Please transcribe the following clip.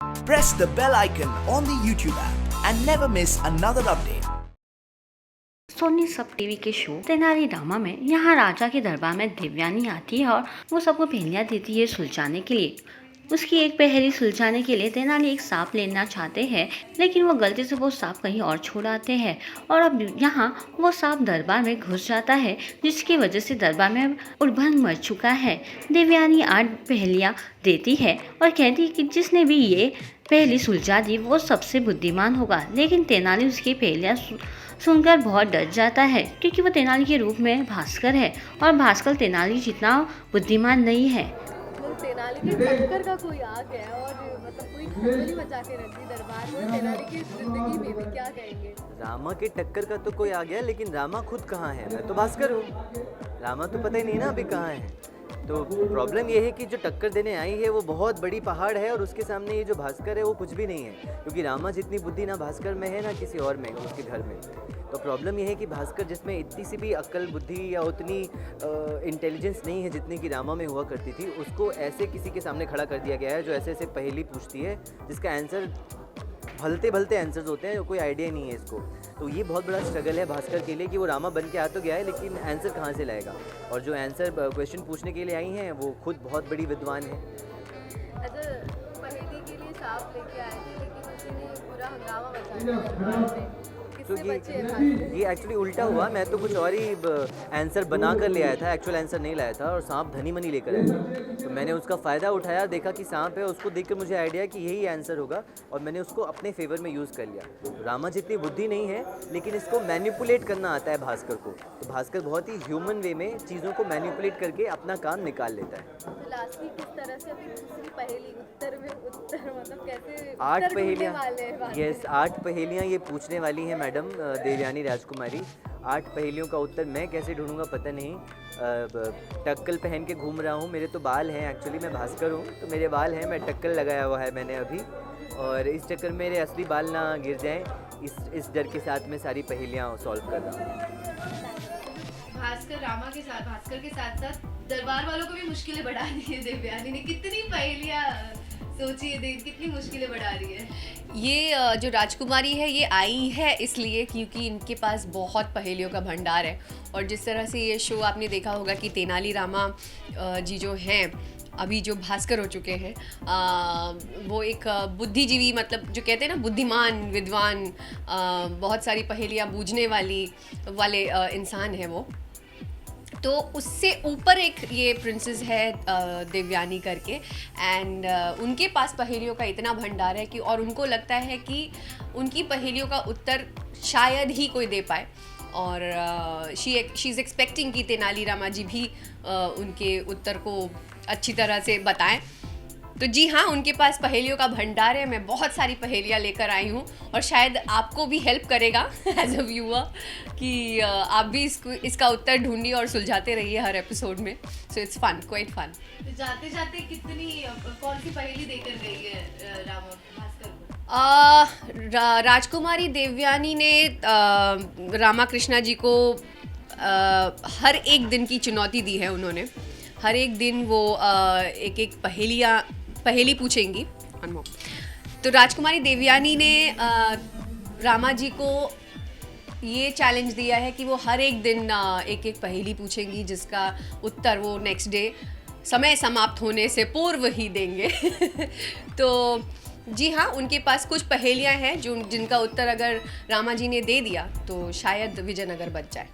Press the bell icon on the YouTube app and never miss another update. Soni सब TV के show Tenali Rama में यहाँ राजा के दरबार में देवयानी आती है और वो सबको पहेलियाँ देती है सुलझाने के लिए। उसकी एक पहेली सुलझाने के लिए तेनाली एक सांप लेना चाहते हैं, लेकिन वो गलती से वो सांप कहीं और छोड़ आते हैं और अब यहाँ वो सांप दरबार में घुस जाता है, जिसकी वजह से दरबार में उड़भंग मच चुका है। देवयानी 8 पहेलियाँ देती है और कहती है कि जिसने भी ये पहेली सुलझा दी वो सबसे बुद्धिमान होगा, लेकिन तेनाली उसकी पहेलियाँ सुनकर बहुत डर जाता है, क्योंकि वो तेनाली के रूप में भास्कर है और भास्कर तेनाली जितना बुद्धिमान नहीं है। तेनाली के टक्कर का कोई आ गया और मतलब कोई खलबली मचा के रख दी दरबार में। तेनाली की जिंदगी में भी क्या कहेंगे? रामा के टक्कर का तो कोई आ गया, लेकिन रामा खुद कहाँ है? मैं तो भास्कर हूँ। रामा तो पता ही नहीं ना अभी कहाँ है। तो प्रॉब्लम ये है कि जो टक्कर देने आई है वो बहुत बड़ी पहाड़ है और उसके सामने ये जो भास्कर है वो कुछ भी नहीं है, क्योंकि रामा जितनी बुद्धि ना भास्कर में है ना किसी और में उसके घर में। तो प्रॉब्लम ये है कि भास्कर जिसमें इतनी सी भी अक्ल बुद्धि या उतनी इंटेलिजेंस नहीं है जितनी कि रामा में हुआ करती थी, उसको ऐसे किसी के सामने खड़ा कर दिया गया है जो ऐसे ऐसे पहेली पूछती है जिसका आंसर भलते भलते आंसर्स होते हैं, कोई आइडिया नहीं है इसको। तो ये बहुत बड़ा स्ट्रगल है भास्कर के लिए कि वो रामा बन के आ तो गया है, लेकिन आंसर कहाँ से लाएगा। और जो आंसर क्वेश्चन पूछने के लिए आई हैं वो खुद बहुत बड़ी विद्वान है। अच्छा, पहेली के लिए सांप लेके आए थे, लेकिन उसी ने पूरा हंगामा मचा दिया दरबार में। तो किससे बचे हैं? ये एक्चुअली उल्टा हुआ। मैं तो कुछ और ही आंसर बना कर ले आया था, एक्चुअल आंसर नहीं लाया था और सांप धनी मनी लेकर आया था। तो मैंने उसका फ़ायदा उठाया, देखा कि सांप है, उसको देखकर मुझे आइडिया कि यही आंसर होगा और मैंने उसको अपने फेवर में यूज़ कर लिया। रामा जितनी बुद्धि नहीं है, लेकिन इसको मैनिपुलेट करना आता है भास्कर को। तो भास्कर बहुत ही ह्यूमन वे में चीज़ों को मैनिपुलेट करके अपना काम निकाल लेता है। तो लास्टली किस तरह से अभी दूसरी पहेली उत्तर मतलब कैसे 8 पहेलियाँ, यस यस 8 पहेलियाँ ये पूछने वाली हैं मैडम देवयानी राजकुमारी। 8 पहेलियों का उत्तर मैं कैसे ढूंढूंगा पता नहीं। टक्कल पहन के घूम रहा हूँ, मेरे तो बाल हैं, एक्चुअली मैं भास्कर हूँ तो मेरे बाल हैं, मैं टक्कल लगाया हुआ है मैंने अभी, और इस चक्कर में मेरे असली बाल ना गिर जाएं, इस डर के साथ मैं सारी पहेलियाँ सॉल्व कर रहा हूँ। भास्कर के साथ साथ दरबार वालों को भी मुश्किलें बढ़ा दी है देवयानी ने। कितनी पहेलियाँ सोचिए, कितनी मुश्किलें बढ़ा रही है। ये जो राजकुमारी है ये आई है इसलिए क्योंकि इनके पास बहुत पहेलियों का भंडार है। और जिस तरह से ये शो आपने देखा होगा कि तेनाली रामा जी जो हैं अभी जो भास्कर हो चुके हैं, वो एक बुद्धिजीवी, मतलब जो कहते हैं ना बुद्धिमान विद्वान, बहुत सारी पहेलियाँ बूझने वाले इंसान हैं वो। तो उससे ऊपर एक ये प्रिंसेस है देवयानी करके, एंड उनके पास पहेलियों का इतना भंडार है कि और उनको लगता है कि उनकी पहेलियों का उत्तर शायद ही कोई दे पाए। और शी इज़ एक्सपेक्टिंग कि तेनाली रामा जी भी उनके उत्तर को अच्छी तरह से बताएं। तो जी हाँ, उनके पास पहेलियों का भंडार है। मैं बहुत सारी पहेलियाँ लेकर आई हूँ और शायद आपको भी हेल्प करेगा एज अ व्यूअर कि आप भी इसका उत्तर ढूंढिए और सुलझाते रहिए हर एपिसोड में। So it's fun, quite fun. तो जाते जाते कौन सी पहेली देकर गई है रामा भास्कर को? राजकुमारी देवयानी ने रामा कृष्णा जी को हर एक दिन की चुनौती दी है। उन्होंने हर एक दिन वो एक पहेली पूछेंगी। तो राजकुमारी देवयानी ने रामा जी को ये चैलेंज दिया है कि वो हर एक दिन एक पहेली पूछेंगी जिसका उत्तर वो नेक्स्ट डे समय समाप्त होने से पूर्व ही देंगे। तो जी हाँ, उनके पास कुछ पहेलियाँ हैं जिनका उत्तर अगर रामा जी ने दे दिया तो शायद विजयनगर बच जाए।